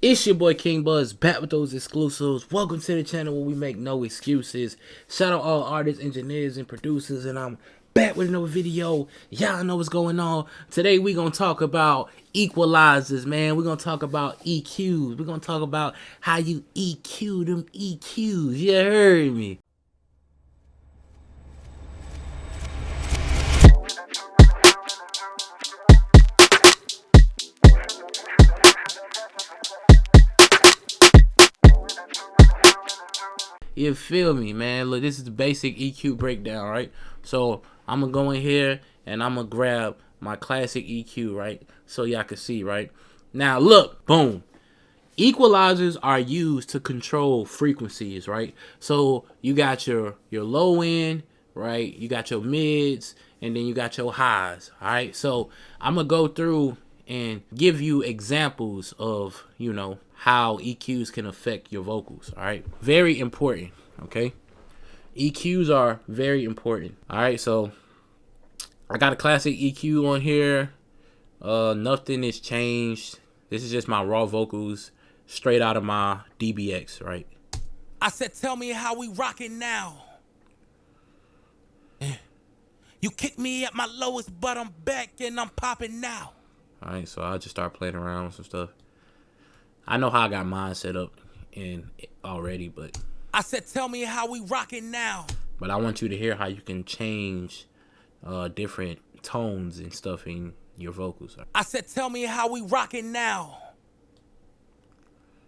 It's your boy King Buzz back with those exclusives. Welcome to the channel where we make no excuses. Shout out all artists, engineers, and producers, and I'm back with another video. Y'all know what's going on. Today we gonna talk about equalizers, man. We're gonna talk about EQs. We're gonna talk about how you EQ them EQs. You heard me. You feel me, man? Look, this is the basic EQ breakdown, right? So I'm gonna go in here and I'm gonna grab my classic EQ, right? So y'all can see, right? Now look, boom. Equalizers are used to control frequencies, right? So you got your low end, right? You got your mids, and then you got your highs, all right? So I'm gonna go through and give you examples of, how EQs can affect your vocals, all right? Very important, okay? EQs are very important, all right? So I got a classic EQ on here. Nothing is changed. This is just my raw vocals straight out of my DBX, right? I said, tell me how we rockin' now. You kicked me at my lowest, but I'm back and I'm popping now. All right, so I'll just start playing around with some stuff. I know how I got mine set up in already, but I said, tell me how we rockin' now. But I want you to hear how you can change different tones and stuff in your vocals. I said, tell me how we rockin' now.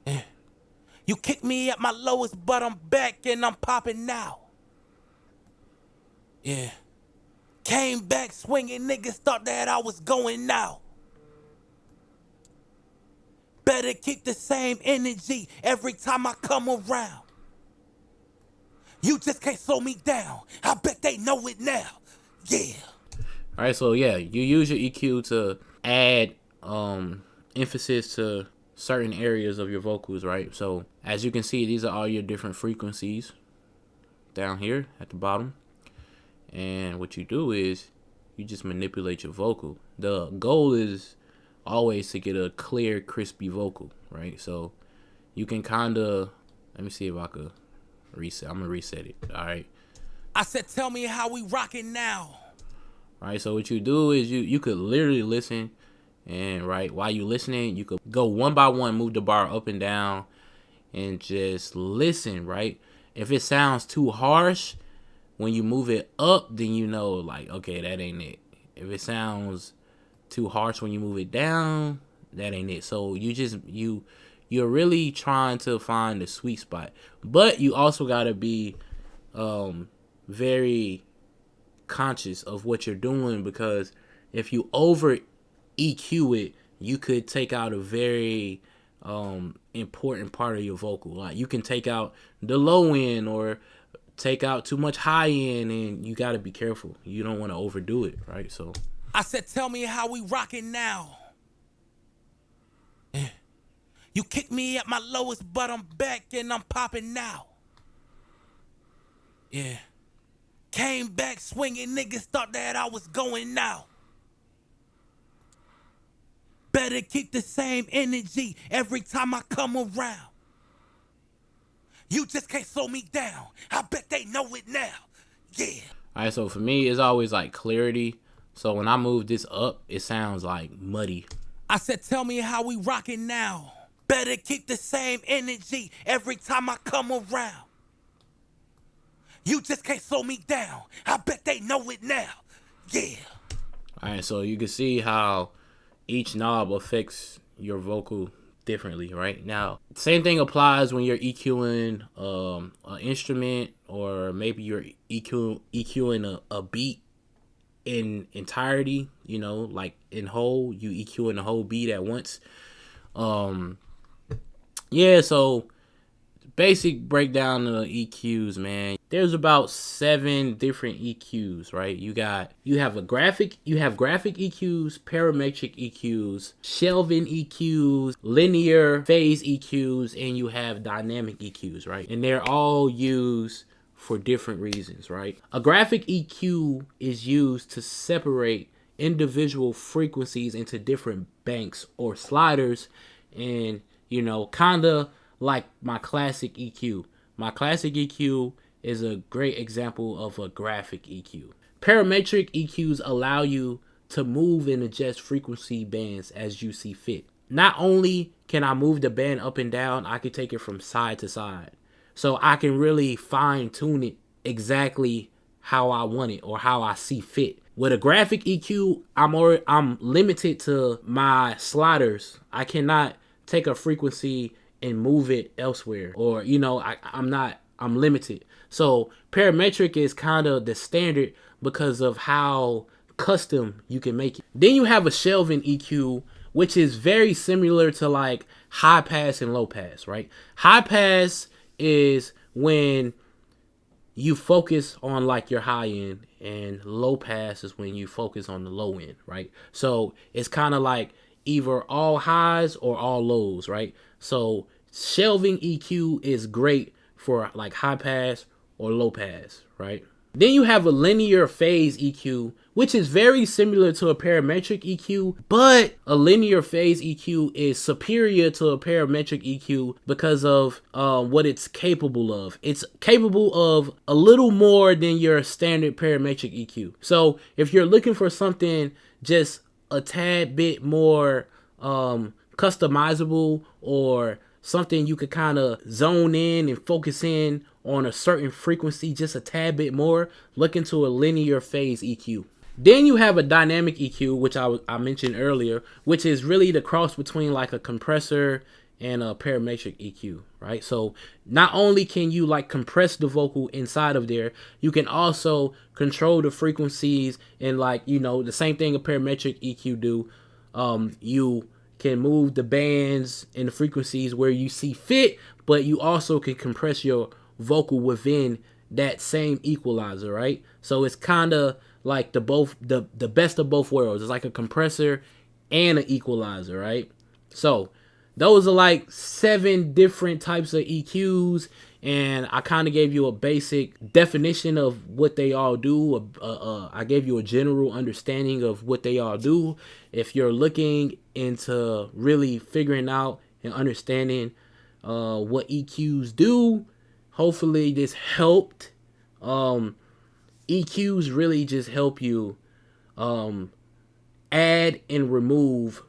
You kicked me at my lowest, but I'm back and I'm popping now. Yeah. Came back swinging, niggas thought that I was going now. Better keep the same energy every time I come around. You just can't slow me down. I bet they know it now. Yeah. All right, so yeah, you use your EQ to add emphasis to certain areas of your vocals, right? So as you can see, these are all your different frequencies down here at the bottom. And what you do is you just manipulate your vocal. The goal is always to get a clear, crispy vocal, right? So you can kind of, let me see if I could reset. I'm gonna reset it. All right. I said, tell me how we rockin' now. All right. So what you do is you could literally listen, and right while you listening, you could go one by one, move the bar up and down, and just listen. Right. If it sounds too harsh when you move it up, then you know, like, okay, that ain't it. If it sounds too harsh when you move it down, that ain't it. So you're really trying to find the sweet spot, but you also got to be very conscious of what you're doing, because if you over EQ it, you could take out a very important part of your vocal. Like you can take out the low end or take out too much high end, and you got to be careful. You don't want to overdo it, right? So I said, tell me how we rockin' now. You kicked me at my lowest, but I'm back and I'm popping now. Yeah. Came back swinging, niggas thought that I was going now. Better keep the same energy every time I come around. You just can't slow me down. I bet they know it now. Yeah. All right, so for me, it's always like clarity. So when I move this up, it sounds like muddy. I said, tell me how we rockin' now. Better keep the same energy every time I come around. You just can't slow me down. I bet they know it now. Yeah. All right, so you can see how each knob affects your vocal differently, right? Now, same thing applies when you're EQing an instrument, or maybe you're EQing a beat in entirety, like in whole, you EQing the whole beat at once. Yeah, so basic breakdown of EQs, man. There's about 7 different EQs, right? You have graphic EQs, parametric EQs, shelving EQs, linear phase EQs, and you have dynamic EQs, right? And they're all used for different reasons, right? A graphic EQ is used to separate individual frequencies into different banks or sliders, and You know, kind of like my classic EQ. My classic EQ is a great example of a graphic EQ. Parametric EQs allow you to move and adjust frequency bands as you see fit. Not only can I move the band up and down, I can take it from side to side. So I can really fine tune it exactly how I want it or how I see fit. With a graphic EQ, I'm limited to my sliders. I cannot take a frequency and move it elsewhere, or I'm limited. So parametric is kind of the standard because of how custom you can make it. Then you have a shelving EQ, which is very similar to like high pass and low pass, right? High pass is when you focus on like your high end, and low pass is when you focus on the low end, right? So it's kind of like either all highs or all lows, right? So shelving EQ is great for like high pass or low pass, right? Then you have a linear phase EQ, which is very similar to a parametric EQ, but a linear phase EQ is superior to a parametric EQ because of what it's capable of. It's capable of a little more than your standard parametric EQ. So if you're looking for something just a tad bit more customizable, or something you could kind of zone in and focus in on a certain frequency just a tad bit more, look into a linear phase EQ. Then you have a dynamic EQ, which I mentioned earlier, which is really the cross between like a compressor and a parametric EQ, right? So not only can you like compress the vocal inside of there, you can also control the frequencies, and like, the same thing a parametric EQ do. You can move the bands and the frequencies where you see fit, but you also can compress your vocal within that same equalizer, right? So it's kind of like the best of both worlds. It's like a compressor and an equalizer, right? So those are like 7 different types of EQs, and I kind of gave you a basic definition of what they all do. I gave you a general understanding of what they all do. If you're looking into really figuring out and understanding what EQs do, hopefully this helped. EQs really just help you add and remove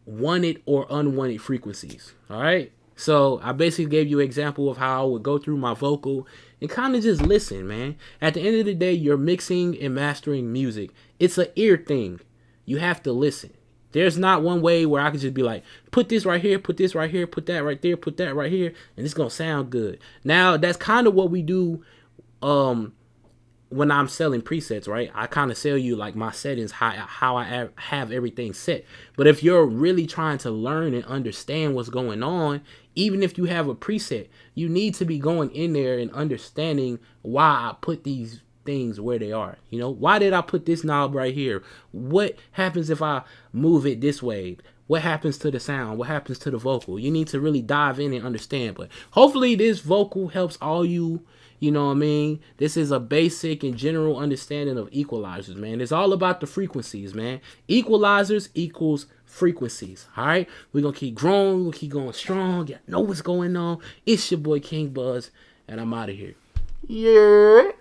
wanted or unwanted frequencies. All right. So I basically gave you an example of how I would go through my vocal and kind of just listen, man. At the end of the day, you're mixing and mastering music. It's an ear thing. You have to listen. There's not one way where I could just be like, put this right here, put this right here, put that right there, put that right here, and it's going to sound good. Now, that's kind of what we do when I'm selling presets, right? I kind of sell you like my settings, how I have everything set. But if you're really trying to learn and understand what's going on, even if you have a preset, you need to be going in there and understanding why I put these things where they are. Why did I put this knob right here? What happens if I move it this way? What happens to the sound? What happens to the vocal? You need to really dive in and understand. But hopefully this vocal helps all you. You know what I mean? This is a basic and general understanding of equalizers, man. It's all about the frequencies, man. Equalizers equals frequencies, all right? We're going to keep growing. We're going to keep going strong. You know what's going on. It's your boy King Buzz, and I'm out of here. Yeah.